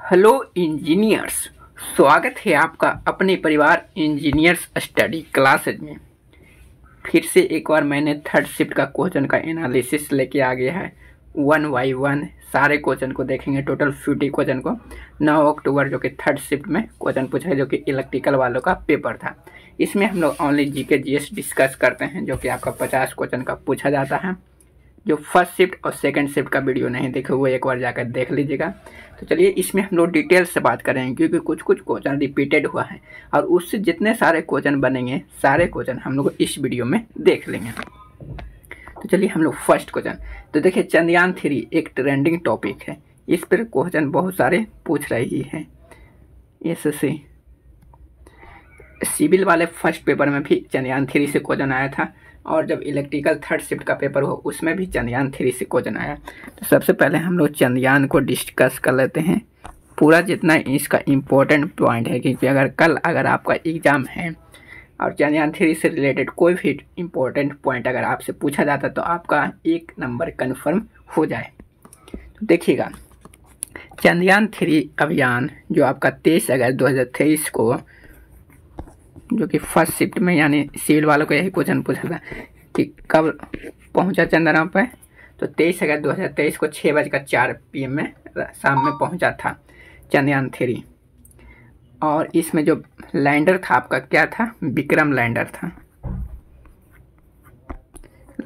Hello engineers, स्वागत है आपका अपने परिवार इंजीनियर्स स्टडी क्लासेज में। फिर से एक बार मैंने थर्ड शिफ्ट का क्वेश्चन का एनालिसिस लेके आ गया है। 1 बाई 1 सारे क्वेश्चन को देखेंगे, टोटल 50 क्वेश्चन को। 9 अक्टूबर जो कि थर्ड शिफ्ट में क्वेश्चन पूछा है, जो कि इलेक्ट्रिकल वालों का पेपर था। इसमें हम लोग ओनली जीके जीएस डिस्कस करते हैं, जो कि आपका 50 क्वेश्चन का पूछा जाता है। जो फर्स्ट शिफ्ट और सेकंड शिफ्ट का वीडियो नहीं देखे वो एक बार जाकर देख लीजिएगा। तो चलिए इसमें हम लोग डिटेल से बात करेंगे, क्योंकि कुछ कुछ क्वेश्चन रिपीटेड हुआ है और उससे जितने सारे क्वेश्चन बनेंगे सारे क्वेश्चन हम लोग इस वीडियो में देख लेंगे। तो चलिए हम लोग फर्स्ट क्वेश्चन। तो देखिए, चंद्रयान 3 एक ट्रेंडिंग टॉपिक है, इस पर क्वेश्चन बहुत सारे पूछ रही है। एसएससी सिविल वाले फर्स्ट पेपर में भी चंद्रयान 3 से क्वेश्चन आया था, और जब इलेक्ट्रिकल थर्ड शिफ्ट का पेपर हो उसमें भी चंद्रयान 3 से क्वेश्चन आया। तो सबसे पहले हम लोग चंद्रयान को डिस्कस कर लेते हैं, पूरा जितना इसका इम्पोर्टेंट पॉइंट है, क्योंकि अगर आपका एग्ज़ाम है और चंद्रयान 3 से रिलेटेड कोई भी इम्पोर्टेंट पॉइंट अगर आपसे पूछा जाता तो आपका 1 नंबर कन्फर्म हो जाए। तो देखिएगा, चंद्रयान 3 अभियान जो आपका 23 अगस्त 2023 को, जो कि फर्स्ट शिफ्ट में यानी सिविल वालों को यही क्वेश्चन पूछा था कि कब पहुंचा चंद्रमा पे। तो 23 अगस्त 2023 को 6:04 PM में शाम में पहुंचा था चंद्रयान 3। और इसमें जो लैंडर था आपका क्या था, विक्रम लैंडर था।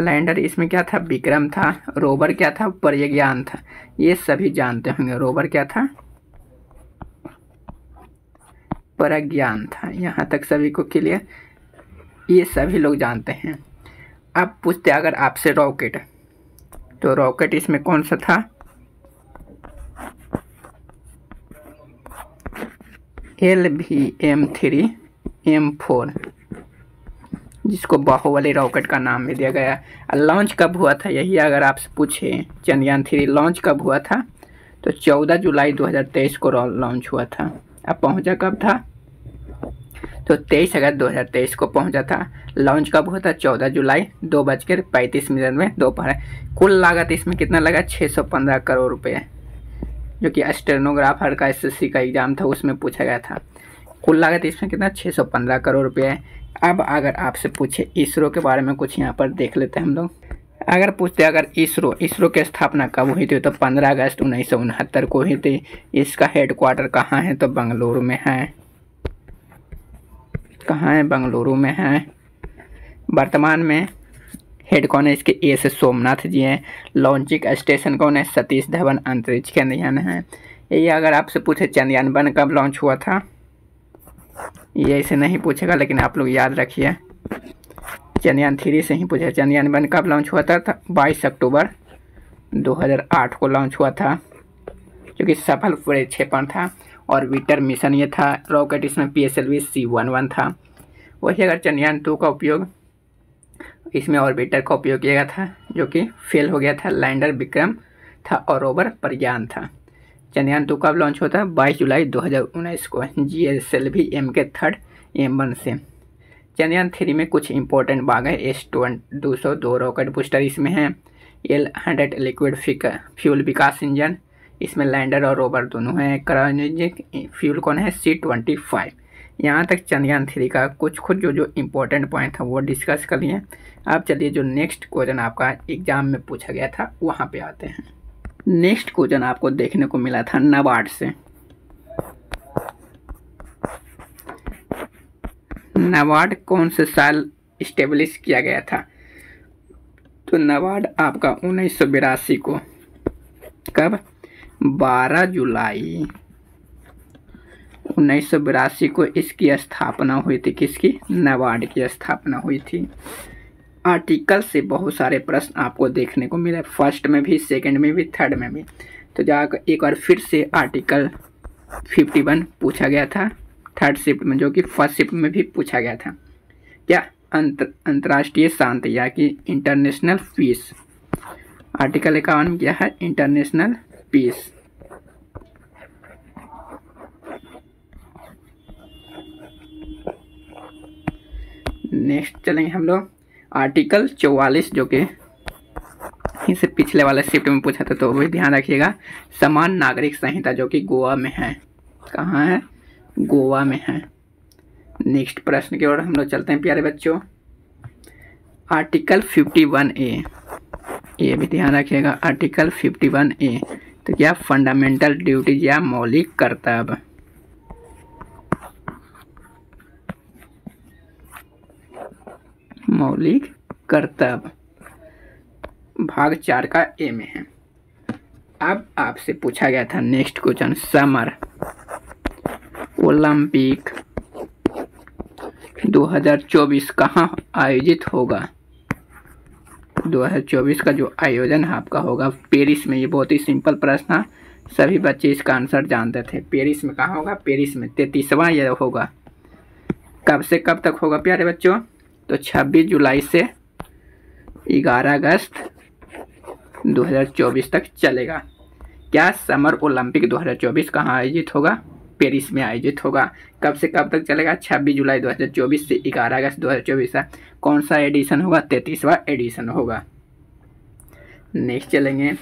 लैंडर इसमें क्या था, विक्रम था। रोवर क्या था, प्रज्ञान था। ये सभी जानते होंगे। रोवर क्या था, प्रज्ञान था। यहाँ तक सभी को क्लियर, ये सभी लोग जानते हैं। अब पूछते अगर आपसे रॉकेट, तो रॉकेट इसमें कौन सा था, LVM-3M4, जिसको बाहुबली रॉकेट का नाम भी दिया गया। लॉन्च कब हुआ था, यही अगर आपसे पूछे चंद्रयान 3 लॉन्च कब हुआ था, तो 14 जुलाई 2023 को लॉन्च हुआ था। अब पहुंचा कब था, तो 23 अगस्त 2023 को पहुंचा था। लॉन्च कब हुआ था, 14 जुलाई 2:35 में दोपहर। कुल लागत इसमें कितना लगा, 615 करोड़ रुपये, जो कि स्टेनोग्राफर का एसएससी का एग्जाम था उसमें पूछा गया था। कुल लागत इसमें कितना, 615 करोड़ रुपये है। अब अगर आपसे पूछे इसरो के बारे में कुछ, यहाँ पर देख लेते हैं हम लोग। अगर पूछते अगर इसरो की स्थापना कब हुई थी, तो 15 अगस्त 1969 को हुई थी। इसका हेडक्वार्टर कहाँ है, तो बेंगलुरु में है। कहाँ है, बेंगलुरु में है। वर्तमान में हेड कौन है इसके, एस सोमनाथ जी हैं। लॉन्चिंग स्टेशन कौन है, सतीश धवन अंतरिक्ष केंद्र है। ये अगर आपसे पूछे चंद्रयान 1 कब लॉन्च हुआ था, ये इसे नहीं पूछेगा, लेकिन आप लोग याद रखिए चंद्रयान 3 से ही पूछे। चंद्रयान 1 कब लॉन्च हुआ था, 22 अक्टूबर 2008 को लॉन्च हुआ था, जो कि सफल प्रक्षेपण था। ऑर्बिटर मिशन ये था। रॉकेट इसमें PSLV C11 था। वही अगर चंद्रयान 2 का उपयोग, इसमें ऑर्बिटर का उपयोग किया गया था, जो कि फेल हो गया था। लैंडर विक्रम था और रोवर प्रज्ञान था। चंद्रयान 2 कब लॉन्च होता है, 22 जुलाई 2019 को GSLV M के थर्ड M1 से। चंद्रयान 3 में कुछ इंपॉर्टेंट भाग है। S-202 रॉकेट बूस्टर इसमें है। L-100 लिक्विड फ्यूल विकास इंजन, इसमें लैंडर और रोवर दोनों हैं। क्रायोजेनिक फ्यूल कौन है, C-25। यहाँ तक चंद्रयान 3 का कुछ जो इम्पोर्टेंट पॉइंट था वो डिस्कस कर लिए। अब चलिए जो नेक्स्ट क्वेश्चन आपका एग्जाम में पूछा गया था वहाँ पे आते हैं। नेक्स्ट क्वेश्चन आपको देखने को मिला था नाबार्ड से। नाबार्ड कौन से साल इस्टेब्लिश किया गया था, तो नाबार्ड आपका 1982 को, कब, 12 जुलाई 1982 को इसकी स्थापना हुई थी। किसकी, नाबार्ड की स्थापना हुई थी। आर्टिकल से बहुत सारे प्रश्न आपको देखने को मिले, फर्स्ट में भी, सेकंड में भी, थर्ड में भी। तो जाकर एक बार फिर से आर्टिकल 51 पूछा गया था थर्ड शिफ्ट में, जो कि फर्स्ट शिफ्ट में भी पूछा गया था। क्या, अंतर्राष्ट्रीय शांति या कि इंटरनेशनल पीस। आर्टिकल 51 में क्या है, इंटरनेशनल पीस। नेक्स्ट चलेंगे हम लोग आर्टिकल 44, जो कि इसे पिछले वाले शिफ्ट में पूछा था, तो वो भी ध्यान रखिएगा। समान नागरिक संहिता जो कि गोवा में है। कहाँ है? गोवा में है। नेक्स्ट प्रश्न की ओर हम लोग चलते हैं प्यारे बच्चों। आर्टिकल 51A, ये भी ध्यान रखिएगा। आर्टिकल 51A तो क्या? फंडामेंटल ड्यूटीज या मौलिक कर्तव्य। मौलिक कर्तव्य भाग 4 का ए में है। अब आपसे पूछा गया था नेक्स्ट क्वेश्चन, समर ओलंपिक 2024 कहाँ आयोजित होगा? 2024 का जो आयोजन आपका होगा पेरिस में। ये बहुत ही सिंपल प्रश्न है, सभी बच्चे इसका आंसर जानते थे। पेरिस में कहाँ होगा? पेरिस में 33वां ये होगा। कब से कब तक होगा प्यारे बच्चों? तो 26 जुलाई से 11 अगस्त 2024 तक चलेगा। क्या समर ओलंपिक 2024 कहाँ आयोजित होगा? पेरिस में आयोजित होगा। कब से कब तक चलेगा? 26 जुलाई 2024 से 11 अगस्त 2024 तक। कौन सा एडिशन होगा? 33वां एडिशन होगा। नेक्स्ट चलेंगे।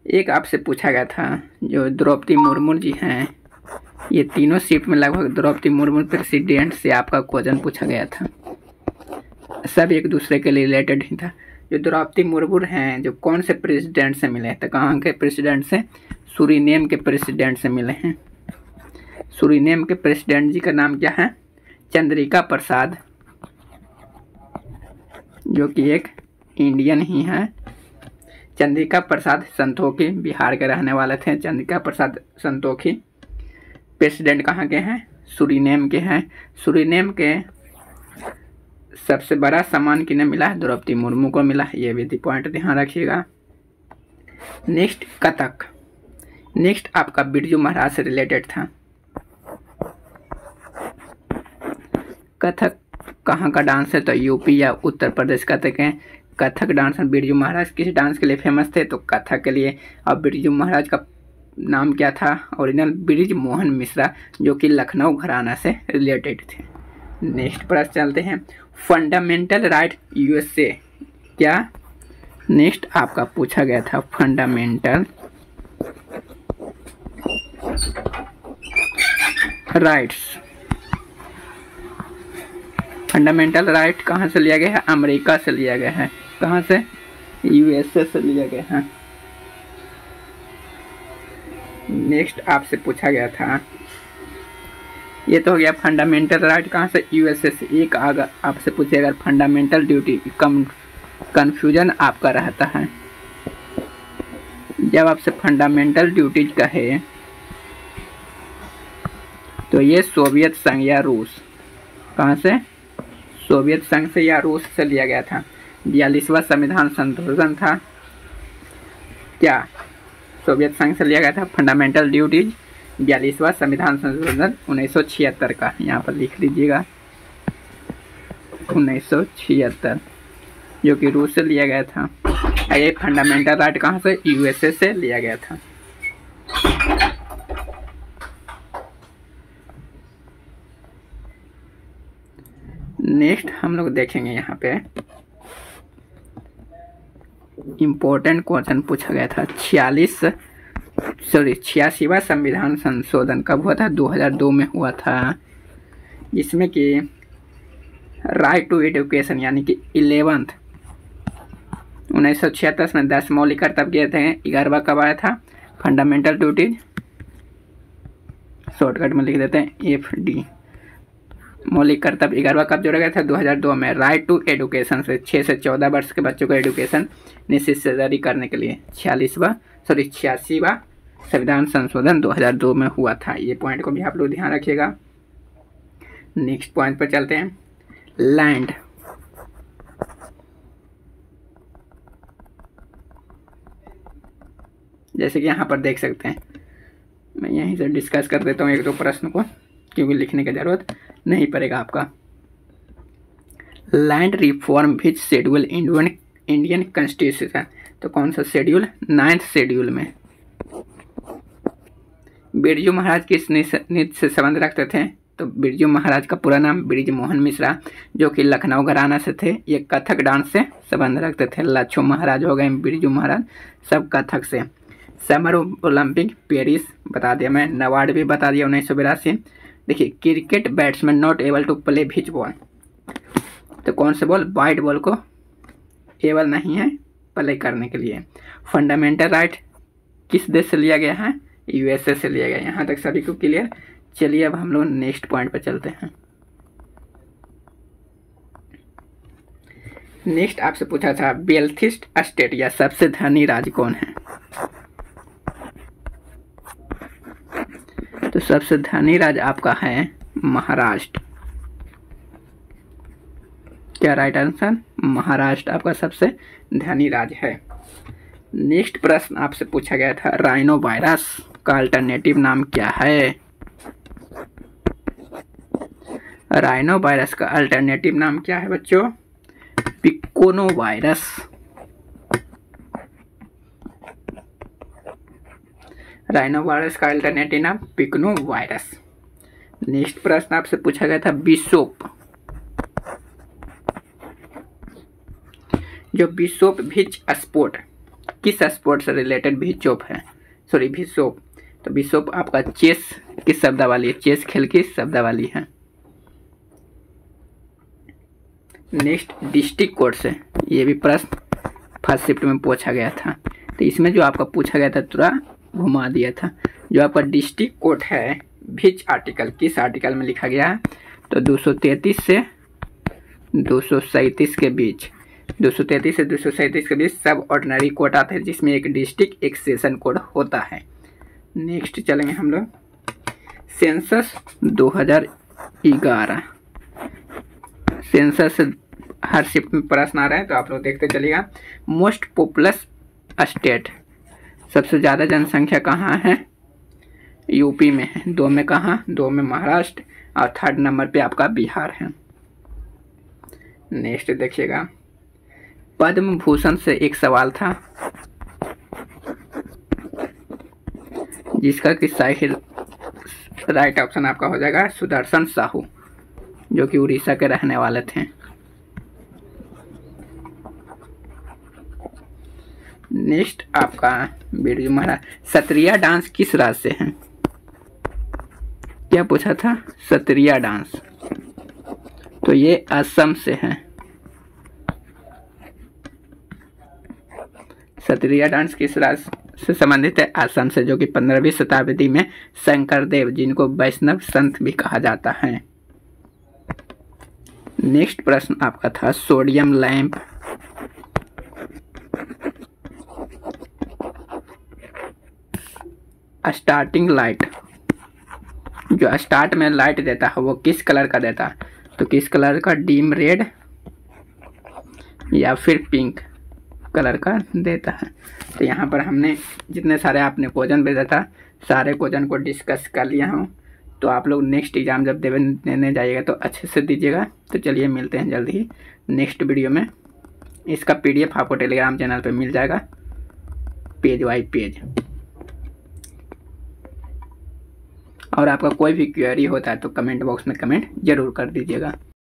एक आपसे पूछा गया था, जो द्रौपदी मुर्मू जी हैं, ये तीनों शिफ्ट में लगभग द्रौपदी मुर्मू प्रेसिडेंट से आपका क्वेश्चन पूछा गया था। सब एक दूसरे के लिए रिलेटेड ही था। जो द्रौपदी मुर्मू हैं, जो कौन से प्रेसिडेंट से मिले? तो कहाँ के प्रेसिडेंट से? सूरीनेम के प्रेसिडेंट से मिले हैं। सूरीनेम के प्रेसिडेंट जी का नाम क्या है? चंद्रिका प्रसाद, जो कि एक इंडियन ही है। चंद्रिका प्रसाद संतोखी बिहार के रहने वाले थे। चंद्रिका प्रसाद संतोखी प्रेसिडेंट कहाँ के हैं? सूरीनेम के हैं। सूरीनेम के सबसे बड़ा सम्मान किन्हें मिला है? द्रौपदी मुर्मू को मिला है। ये भी पॉइंट ध्यान रखिएगा। नेक्स्ट कथक। नेक्स्ट आपका बिरजू महाराज से रिलेटेड था। कथक कहाँ का डांस है? तो यूपी या उत्तर प्रदेश कथक है। कथक डांसर बिरजू महाराज किस डांस के लिए फेमस थे? तो कथक के लिए। और बिरजू महाराज का नाम क्या था ओरिजिनल? ब्रिज मोहन मिश्रा, जो कि लखनऊ घराना से रिलेटेड थे। नेक्स्ट प्रश्न चलते हैं। फंडामेंटल राइट यूएसए क्या? नेक्स्ट आपका पूछा गया था फंडामेंटल राइट्स। फंडामेंटल राइट कहाँ से लिया गया है? अमेरिका से लिया गया है। कहाँ से? यूएसए से लिया गया है। नेक्स्ट आपसे पूछा गया था, ये तो हो गया फंडामेंटल राइट कहाँ से? यूएसए से। एक अगर आपसे पूछे अगर फंडामेंटल ड्यूटी, कंफ्यूजन आपका रहता है जब आपसे फंडामेंटल ड्यूटीज कहे, तो ये सोवियत संघ या रूस। कहाँ से? सोवियत संघ से या रूस से लिया गया था। 42वां संविधान संशोधन था क्या? सोवियत संघ से लिया गया था फंडामेंटल ड्यूटीज। 42वां संविधान संशोधन 1976 का, यहाँ पर लिख लीजिएगा 1976, जो कि रूस से लिया गया था। ये फंडामेंटल राइट कहाँ से? यूएसए से लिया गया था। नेक्स्ट हम लोग देखेंगे यहाँ पे इम्पोर्टेंट क्वेश्चन पूछा गया था। 86वां संविधान संशोधन कब हुआ था? 2002 में हुआ था, जिसमें कि राइट टू एजुकेशन यानी कि 11th 1976 में 10 मौलिक कर्तव्य किए थे। 11वां कब आया था? फंडामेंटल ड्यूटीज, शॉर्टकट में लिख देते हैं FD। मौलिक कर्तव्य 11वां कब जोड़ा गया था? 2002 में। राइट टू एजुकेशन से 6 से 14 वर्ष के बच्चों को एजुकेशन नेसेसरी करने के लिए 86वां संविधान संशोधन 2002 में हुआ था। ये पॉइंट को भी आप लोग ध्यान रखिएगा। नेक्स्ट पॉइंट पर चलते हैं। लैंड। जैसे कि यहाँ पर देख सकते हैं, मैं यहीं से डिस्कस कर देता हूँ एक दो प्रश्न को, क्योंकि लिखने की जरूरत नहीं पड़ेगा आपका। लैंड रिफॉर्म विच शेड्यूल इंडियन कॉन्स्टिट्यूशन, तो कौन सा शेड्यूल? 9th शेड्यूल में। बिरजू महाराज किस नीति से संबंध रखते थे? तो बिरजू महाराज का पूरा नाम बृज मोहन मिश्रा, जो कि लखनऊ घराना से थे। ये कथक डांस से संबंध रखते थे। लच्छू महाराज हो गए, बिरजू महाराज, सब कथक से। समर ओलंपिक पेरिस बता दिया मैं। नवार्ड भी बता दिया 1982। देखिए, cricket batsman not able to play which ball, तो कौन से बॉल? वाइट बॉल को एबल नहीं है प्ले करने के लिए। फंडामेंटल राइट किस देश से लिया गया है? यूएसए से लिया गया। यहाँ तक सभी को क्लियर। चलिए अब हम लोग नेक्स्ट पॉइंट पर चलते हैं। नेक्स्ट आपसे पूछा था वेल्थिस्ट स्टेट या सबसे धनी राज्य कौन है? तो सबसे धनी राज्य आपका है महाराष्ट्र। क्या राइट आंसर? महाराष्ट्र आपका सबसे धनी राज्य है। नेक्स्ट प्रश्न आपसे पूछा गया था राइनो वायरस का अल्टरनेटिव नाम क्या है? राइनो वायरस का अल्टरनेटिव नाम क्या है बच्चों? पिकोनो वायरस। राइनो वायरस का अल्टरनेटिव नाम पिकोनो वायरस। नेक्स्ट प्रश्न आपसे पूछा गया था बिशोप। जो बिशोप भिच स्पोर्ट, किस स्पोर्ट से रिलेटेड बिशोप है? सॉरी बिशोप। तो बिशोप आपका चेस की शब्दावली है, चेस खेल की शब्दावली है। नेक्स्ट डिस्ट्रिक्ट कोर्ट से, ये भी प्रश्न फर्स्ट शिफ्ट में पूछा गया था। तो इसमें जो आपका पूछा गया था थोड़ा घुमा दिया था। जो आपका डिस्ट्रिक्ट कोर्ट है भिच आर्टिकल, किस आर्टिकल में लिखा गया है? तो 233 से 237 के बीच, 233 से 237 के बीच सब ऑर्डिनरी कोर्ट आते हैं, जिसमें एक डिस्ट्रिक्ट एक सेशन कोड होता है। नेक्स्ट चलेंगे हम लोग सेंसस 2011। सेंसस से हर शिफ्ट में प्रश्न आ रहा है, तो आप लोग देखते चलिएगा। मोस्ट पॉपुलस स्टेट, सबसे ज़्यादा जनसंख्या कहाँ है? यूपी में है। 2 में कहाँ? 2 में महाराष्ट्र, और 3rd नंबर पे आपका बिहार है। नेक्स्ट देखिएगा, पद्म भूषण से एक सवाल था, जिसका कि सही राइट ऑप्शन आपका हो जाएगा सुदर्शन साहू, जो कि उड़ीसा के रहने वाले थे। नेक्स्ट आपका बिरजू महाराज, सत्रिया डांस किस राज्य से है? क्या पूछा था? सत्रिया डांस, तो ये असम से है। सत्रिया डांस किस राज्य से संबंधित है? असम से, जो कि 15वीं शताब्दी में शंकरदेव, जिनको वैष्णव संत भी कहा जाता है। नेक्स्ट प्रश्न आपका था सोडियम लैंप स्टार्टिंग लाइट, जो स्टार्ट में लाइट देता है वो किस कलर का देता है? तो किस कलर का? डीम रेड या फिर पिंक कलर का देता है। तो यहाँ पर हमने जितने सारे आपने क्वेश्चन भेजा था, सारे क्वेश्चन को डिस्कस कर लिया हूँ। तो आप लोग नेक्स्ट एग्ज़ाम जब देने जाइएगा तो अच्छे से दीजिएगा। तो चलिए मिलते हैं जल्द ही नेक्स्ट वीडियो में। इसका PDF आपको टेलीग्राम चैनल पे मिल जाएगा, पेज बाई पेज। और आपका कोई भी क्वेरी होता है तो कमेंट बॉक्स में कमेंट जरूर कर दीजिएगा।